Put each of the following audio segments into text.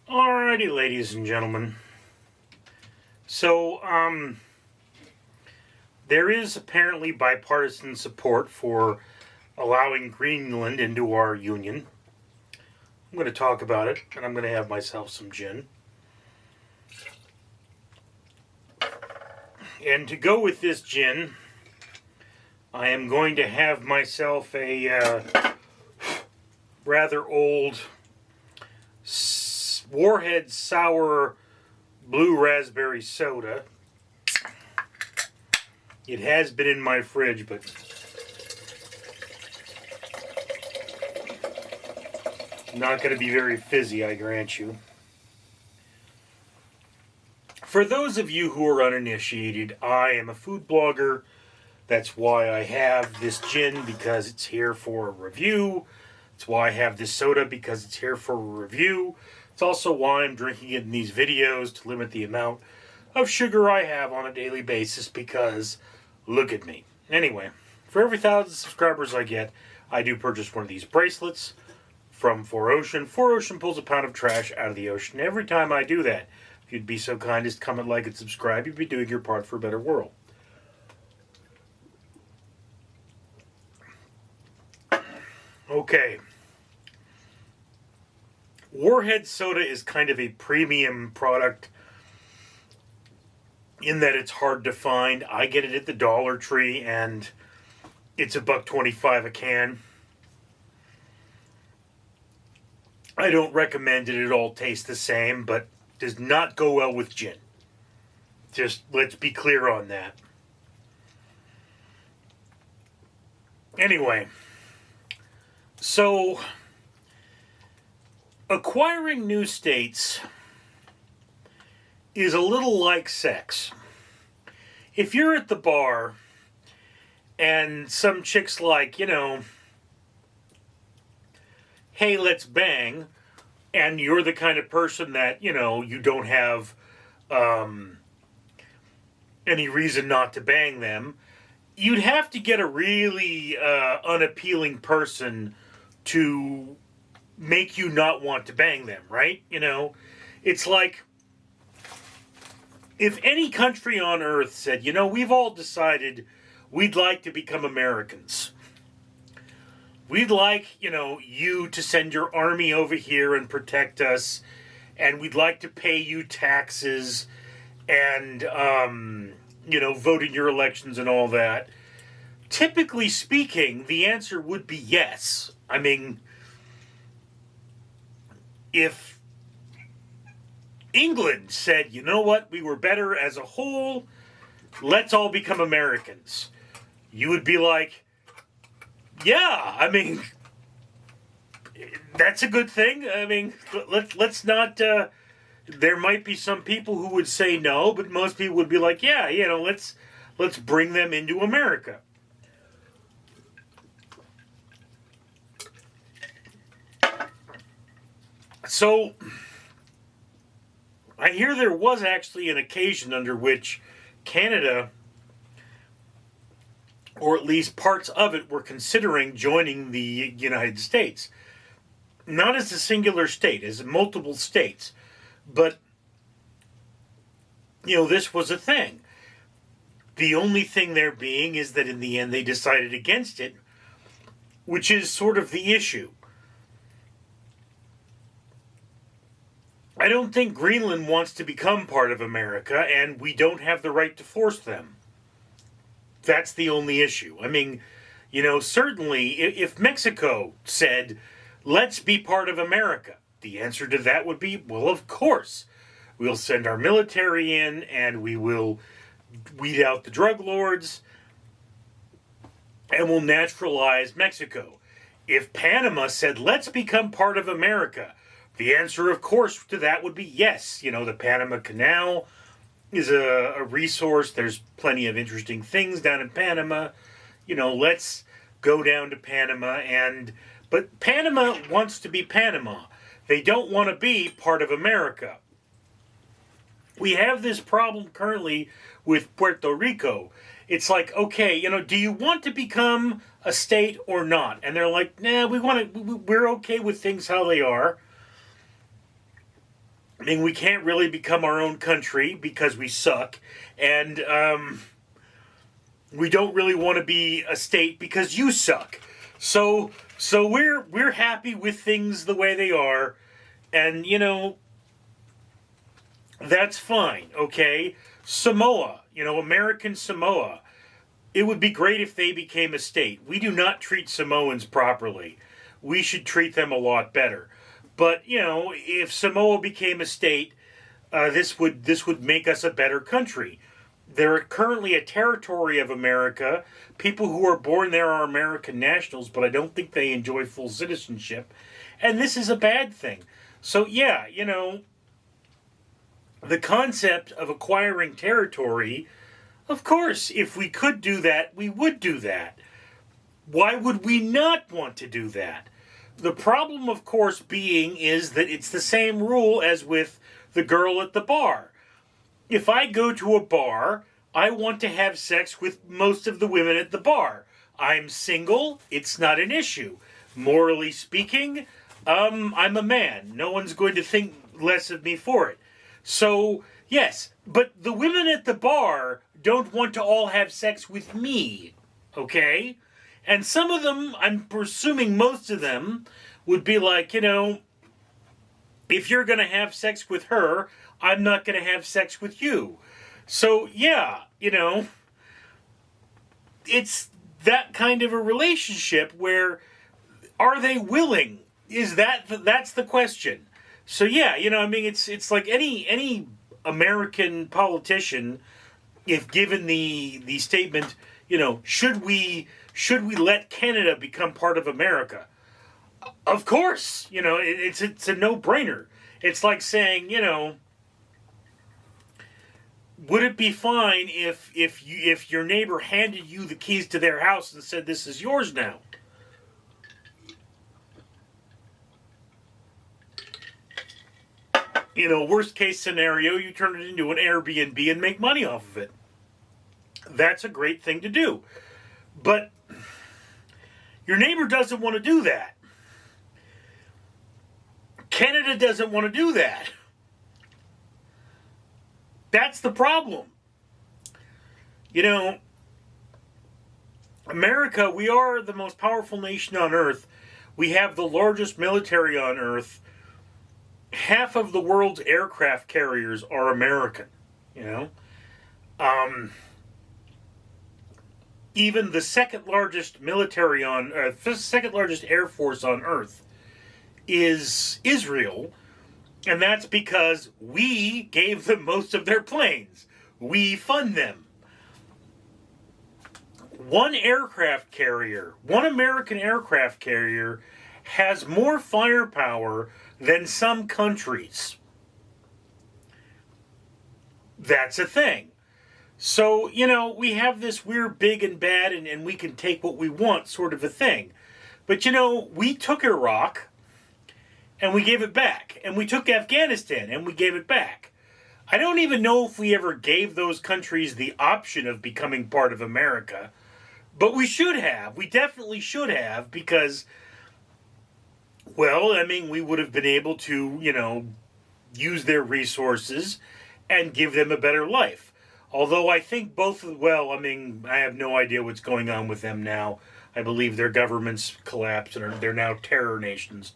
Alrighty, ladies and gentlemen. So, there is apparently bipartisan support for allowing Greenland into our union. I'm going to talk about it, and I'm going to have myself some gin. And to go with this gin, I am going to have myself a rather old Warhead Sour Blue Raspberry Soda. It has been in my fridge, but not going to be very fizzy, I grant you. For those of you who are uninitiated, I am a food blogger. That's why I have this gin, because it's here for a review. That's why I have this soda, because it's here for a review. It's also why I'm drinking it in these videos, to limit the amount of sugar I have on a daily basis, because look at me. Anyway, for every 1,000 subscribers I get, I do purchase one of these bracelets from 4Ocean. 4Ocean pulls a pound of trash out of the ocean every time I do that. If you'd be so kind as to comment, like, and subscribe, you'd be doing your part for a better world. Okay. Warhead Soda is kind of a premium product in that it's hard to find. I get it at the Dollar Tree, and it's $1.25 a can. I don't recommend it. It all tastes the same, but does not go well with gin. Just let's be clear on that. Anyway, so acquiring new states is a little like sex. If you're at the bar and some chick's like, hey, let's bang, and you're the kind of person that, you don't have any reason not to bang them, you'd have to get a really unappealing person to make you not want to bang them, right? It's like if any country on earth said, we've all decided we'd like to become Americans. We'd like, you to send your army over here and protect us, and we'd like to pay you taxes and, vote in your elections and all that. Typically speaking, the answer would be yes. I mean, if England said, you know what, we were better as a whole, let's all become Americans, you would be like, yeah, I mean, that's a good thing. I mean, let's not, there might be some people who would say no, but most people would be like, yeah, let's bring them into America. So, I hear there was actually an occasion under which Canada, or at least parts of it, were considering joining the United States. Not as a singular state, as multiple states. But, this was a thing. The only thing there being is that in the end they decided against it, which is sort of the issue. I don't think Greenland wants to become part of America, and we don't have the right to force them. That's the only issue. I mean, certainly if Mexico said, let's be part of America, the answer to that would be, well, of course. We'll send our military in, and we will weed out the drug lords, and we'll naturalize Mexico. If Panama said, let's become part of America, the answer, of course, to that would be yes. The Panama Canal is a resource. There's plenty of interesting things down in Panama. Let's go down to Panama. But Panama wants to be Panama. They don't want to be part of America. We have this problem currently with Puerto Rico. It's like, okay, do you want to become a state or not? And they're like, nah, we're okay with things how they are. I mean, we can't really become our own country because we suck, and we don't really want to be a state because you suck. So we're happy with things the way they are, and that's fine. Okay, Samoa, American Samoa. It would be great if they became a state. We do not treat Samoans properly. We should treat them a lot better. But if Samoa became a state, this would make us a better country. They're currently a territory of America. People who are born there are American nationals, but I don't think they enjoy full citizenship. And this is a bad thing. So yeah, the concept of acquiring territory, of course, if we could do that, we would do that. Why would we not want to do that? The problem, of course, being is that it's the same rule as with the girl at the bar. If I go to a bar, I want to have sex with most of the women at the bar. I'm single, it's not an issue. Morally speaking, I'm a man. No one's going to think less of me for it. So, yes, but the women at the bar don't want to all have sex with me, okay? And some of them, I'm presuming most of them, would be like, if you're going to have sex with her, I'm not going to have sex with you. So, yeah, it's that kind of a relationship where, are they willing? That's the question. So, yeah, it's like any American politician, if given the statement, should we let Canada become part of America? Of course, it's a no-brainer. It's like saying, would it be fine if your neighbor handed you the keys to their house and said, "This is yours now"? Worst case scenario, you turn it into an Airbnb and make money off of it. That's a great thing to do. But your neighbor doesn't want to do that. Canada doesn't want to do that. That's the problem. America, we are the most powerful nation on earth. We have the largest military on earth. Half of the world's aircraft carriers are American. Even the second largest second largest air force on earth is Israel, and that's because we gave them most of their planes. We fund them. One American aircraft carrier has more firepower than some countries. That's a thing. So, we have this we're big and bad and we can take what we want sort of a thing. But, we took Iraq and we gave it back. And we took Afghanistan and we gave it back. I don't even know if we ever gave those countries the option of becoming part of America. But we should have. We definitely should have, because, we would have been able to, use their resources and give them a better life. Although I think I have no idea what's going on with them now. I believe their governments collapsed and they're now terror nations.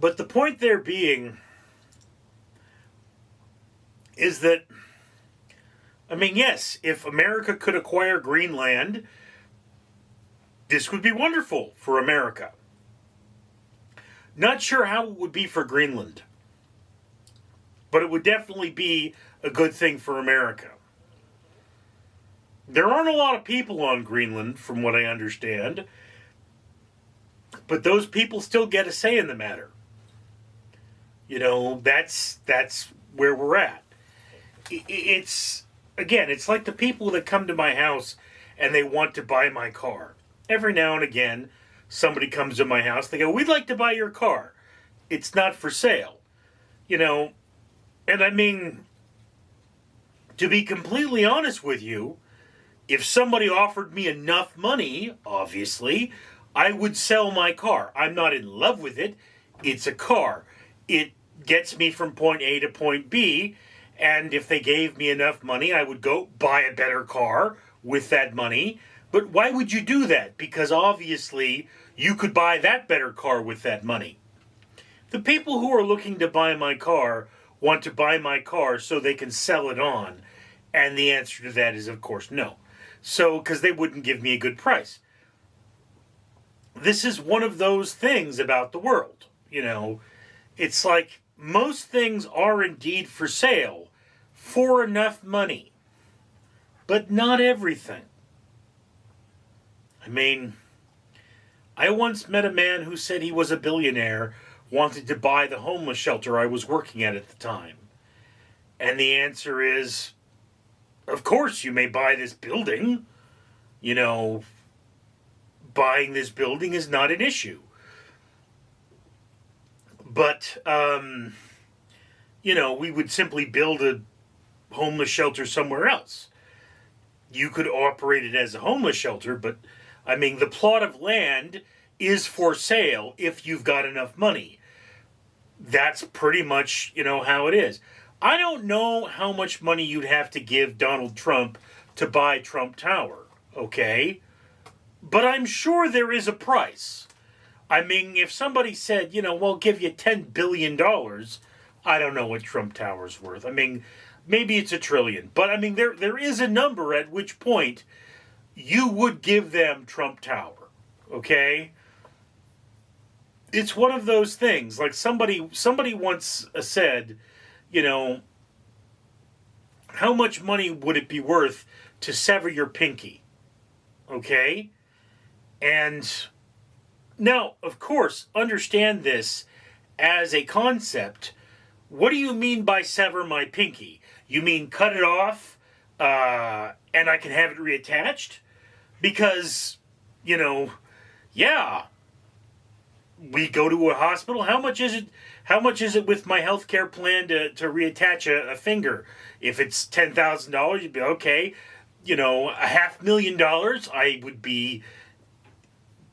But the point there being is that, yes, if America could acquire Greenland, this would be wonderful for America. Not sure how it would be for Greenland, but it would definitely be a good thing for America. There aren't a lot of people on Greenland, from what I understand, but those people still get a say in the matter. That's where we're at. It's like the people that come to my house and they want to buy my car. Every now and again, somebody comes to my house, they go, "We'd like to buy your car. It's not for sale." And to be completely honest with you, If somebody offered me enough money, obviously, I would sell my car. I'm not in love with it. It's a car. It gets me from point A to point B, and if they gave me enough money, I would go buy a better car with that money. But why would you do that? Because obviously, you could buy that better car with that money. The people who are looking to buy my car want to buy my car so they can sell it on. And the answer to that is, of course, no. So, because they wouldn't give me a good price. This is one of those things about the world. It's like most things are indeed for sale for enough money, but not everything. I mean, I once met a man who said he was a billionaire, wanted to buy the homeless shelter I was working at the time. And the answer is, of course you may buy this building. Buying this building is not an issue. But, we would simply build a homeless shelter somewhere else. You could operate it as a homeless shelter, but, the plot of land is for sale if you've got enough money. That's pretty much, how it is. I don't know how much money you'd have to give Donald Trump to buy Trump Tower, okay? But I'm sure there is a price. If somebody said, we'll give you $10 billion, I don't know what Trump Tower's worth. Maybe it's $1 trillion. But, there is a number at which point you would give them Trump Tower, okay? It's one of those things. Like somebody once said, how much money would it be worth to sever your pinky? Okay? And now, of course, understand this as a concept. What do you mean by sever my pinky? You mean cut it off and I can have it reattached? Because, yeah, we go to a hospital. How much is it? How much is it with my healthcare plan to reattach a finger? If it's $10,000, you'd be okay. $500,000, I would be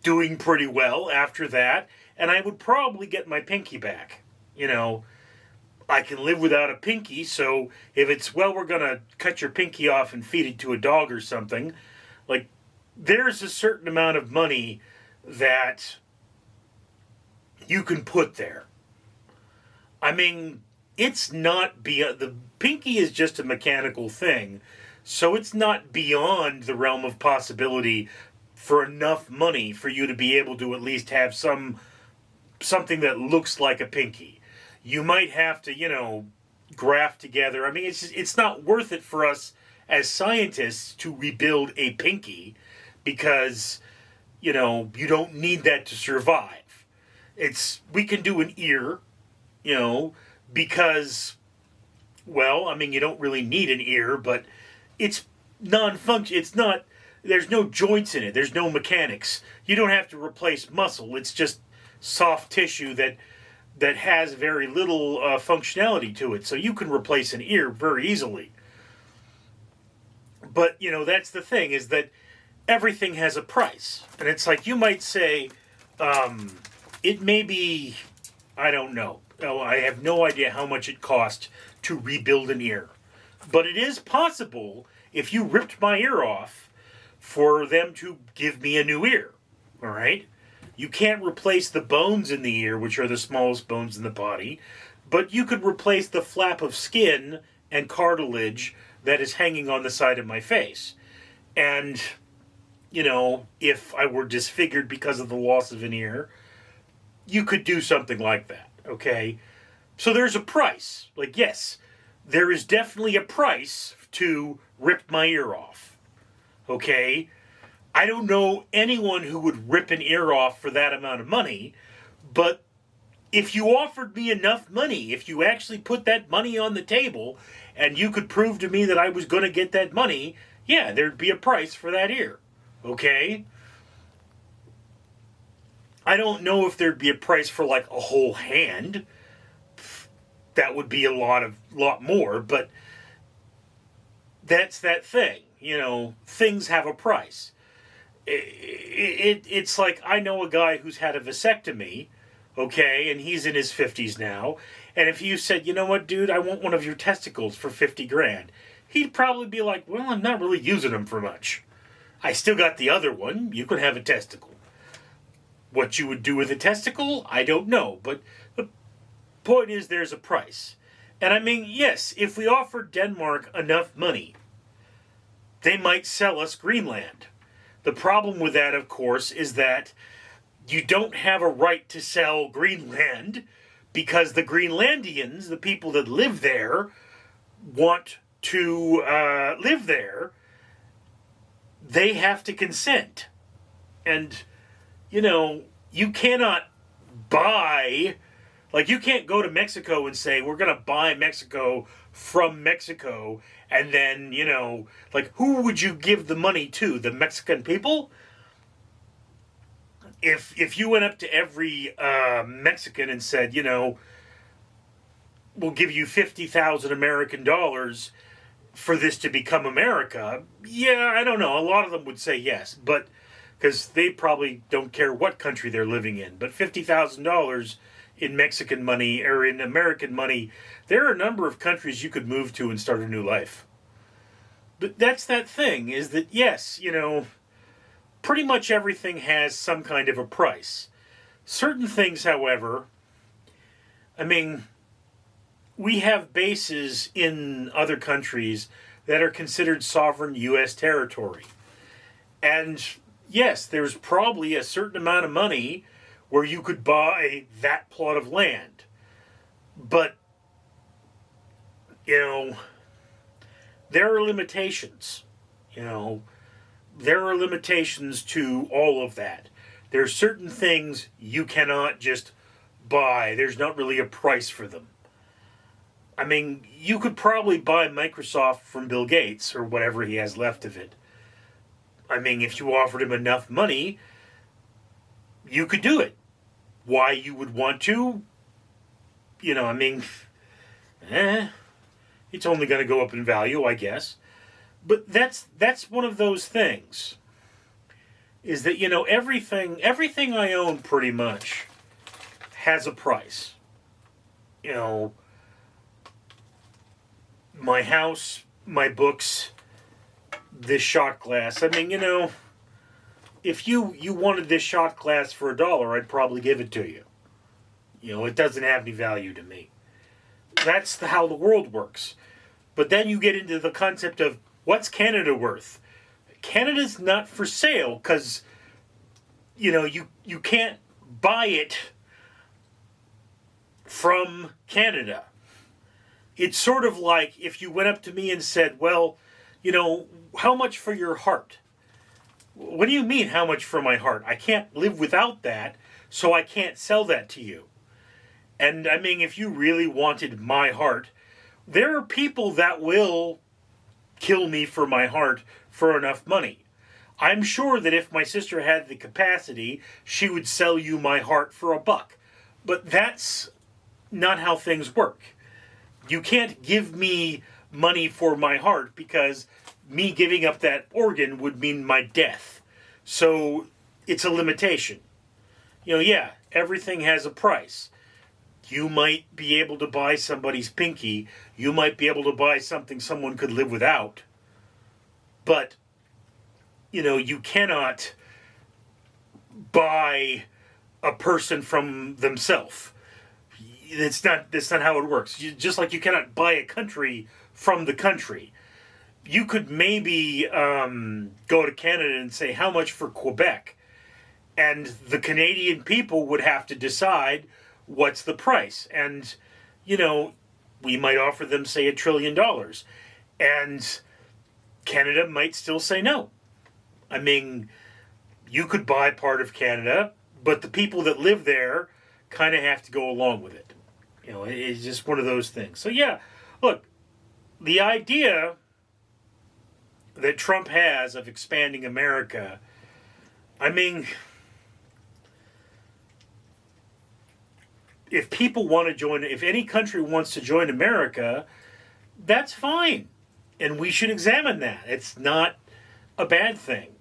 doing pretty well after that, and I would probably get my pinky back. I can live without a pinky, so if it's, we're going to cut your pinky off and feed it to a dog or something, like, there's a certain amount of money that you can put there. It's not beyond, the pinky is just a mechanical thing, so it's not beyond the realm of possibility for enough money for you to be able to at least have something that looks like a pinky. You might have to, graft together. It's not worth it for us as scientists to rebuild a pinky because, you don't need that to survive. We can do an ear, because, you don't really need an ear, but it's non-function. It's not, there's no joints in it. There's no mechanics. You don't have to replace muscle. It's just soft tissue that has very little functionality to it. So you can replace an ear very easily. But, that's the thing, is that everything has a price. And it's like, you might say, it may be, I don't know. I have no idea how much it cost to rebuild an ear. But it is possible, if you ripped my ear off, for them to give me a new ear. All right? You can't replace the bones in the ear, which are the smallest bones in the body, but you could replace the flap of skin and cartilage that is hanging on the side of my face. And, if I were disfigured because of the loss of an ear, you could do something like that, okay? So there's a price. Like, yes, there is definitely a price to rip my ear off, okay? I don't know anyone who would rip an ear off for that amount of money, but if you offered me enough money, if you actually put that money on the table, and you could prove to me that I was going to get that money, yeah, there'd be a price for that ear, okay? I don't know if there'd be a price for, like, a whole hand. That would be a lot more, but that's that thing. things have a price. It's like, I know a guy who's had a vasectomy, okay, and he's in his 50s now, and if you said, you know what, dude, I want one of your testicles for 50 grand, he'd probably be like, well, I'm not really using them for much. I still got the other one. You could have a testicle. What you would do with a testicle, I don't know, but the point is there's a price. And I mean, yes, if we offered Denmark enough money, they might sell us Greenland. The problem with that, of course, is that you don't have a right to sell Greenland because the Greenlandians, the people that live there, want to live there. They have to consent. And, you cannot buy, like, you can't go to Mexico and say, we're going to buy Mexico from Mexico, and then, like, who would you give the money to? The Mexican people? If you went up to every Mexican and said, we'll give you 50,000 American dollars for this to become America, yeah, I don't know. A lot of them would say yes, but because they probably don't care what country they're living in. But $50,000 in Mexican money or in American money, there are a number of countries you could move to and start a new life. But that's that thing, is that, yes, pretty much everything has some kind of a price. Certain things, however, I mean, we have bases in other countries that are considered sovereign U.S. territory. And yes, there's probably a certain amount of money where you could buy that plot of land. But, there are limitations. There are limitations to all of that. There are certain things you cannot just buy. There's not really a price for them. I mean, you could probably buy Microsoft from Bill Gates or whatever he has left of it. I mean, if you offered him enough money, you could do it. Why you would want to? It's only going to go up in value, I guess. But that's one of those things. Is that, everything I own pretty much has a price. My house, my books, this shot glass. I mean, if you wanted this shot glass for $1, I'd probably give it to you. It doesn't have any value to me. That's how the world works. But then you get into the concept of, what's Canada worth? Canada's not for sale because, you can't buy it from Canada. It's sort of like if you went up to me and said, well, how much for your heart? What do you mean, how much for my heart? I can't live without that, so I can't sell that to you. And I mean, if you really wanted my heart, there are people that will kill me for my heart for enough money. I'm sure that if my sister had the capacity, she would sell you my heart for $1. But that's not how things work. You can't give me money for my heart because me giving up that organ would mean my death. So it's a limitation. Everything has a price. You might be able to buy somebody's pinky. You might be able to buy something someone could live without. But, you cannot buy a person from themselves. That's not how it works. Just like you cannot buy a country from the country. You could maybe go to Canada and say, how much for Quebec? And the Canadian people would have to decide what's the price. And, we might offer them, say, $1 trillion. And Canada might still say no. I mean, you could buy part of Canada, but the people that live there kind of have to go along with it. It's just one of those things. So yeah, look, the idea that Trump has of expanding America, I mean, if people want to join, if any country wants to join America, that's fine. And we should examine that. It's not a bad thing.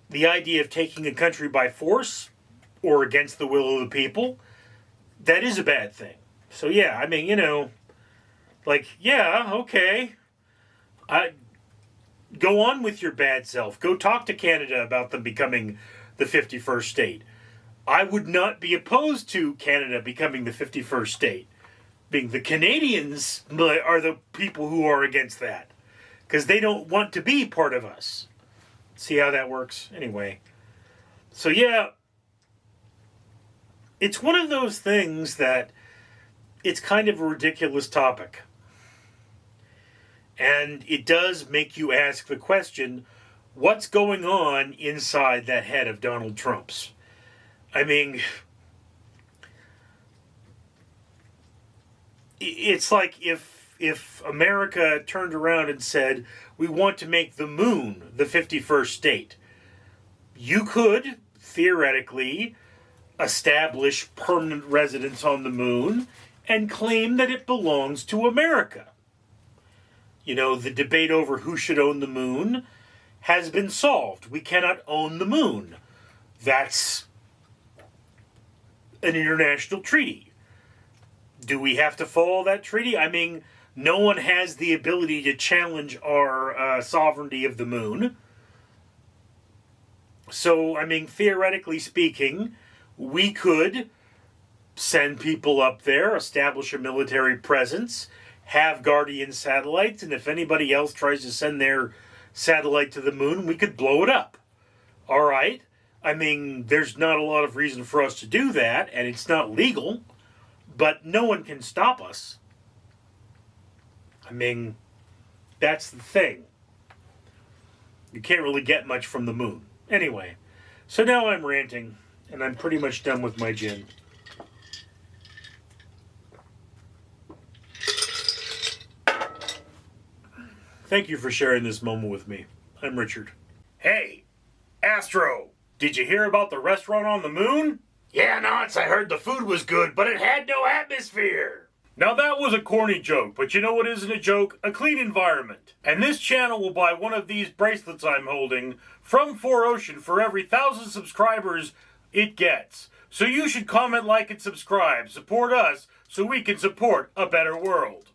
The idea of taking a country by force or against the will of the people, that is a bad thing. So yeah, I mean, yeah, okay. Go on with your bad self. Go talk to Canada about them becoming the 51st state. I would not be opposed to Canada becoming the 51st state. Being the Canadians are the people who are against that. Because they don't want to be part of us. See how that works? Anyway. So yeah, it's one of those things that it's kind of a ridiculous topic. And it does make you ask the question, what's going on inside that head of Donald Trump's? I mean, it's like if America turned around and said, we want to make the moon the 51st state, you could, theoretically, establish permanent residence on the moon and claim that it belongs to America. You know, the debate over who should own the moon has been solved. We cannot own the moon. That's an international treaty. Do we have to follow that treaty? I mean, no one has the ability to challenge our sovereignty of the moon. So, I mean, theoretically speaking, we could send people up there, establish a military presence, have Guardian satellites, and if anybody else tries to send their satellite to the moon, we could blow it up. All right? I mean, there's not a lot of reason for us to do that, and it's not legal, but no one can stop us. I mean, that's the thing. You can't really get much from the moon. Anyway, so now I'm ranting, and I'm pretty much done with my gin. Thank you for sharing this moment with me. I'm Richard. Hey, Astro, did you hear about the restaurant on the moon? Yeah, Nance, I heard the food was good, but it had no atmosphere. Now that was a corny joke, but you know what isn't a joke? A clean environment. And this channel will buy one of these bracelets I'm holding from 4Ocean for every 1,000 subscribers it gets. So you should comment, like, and subscribe. Support us so we can support a better world.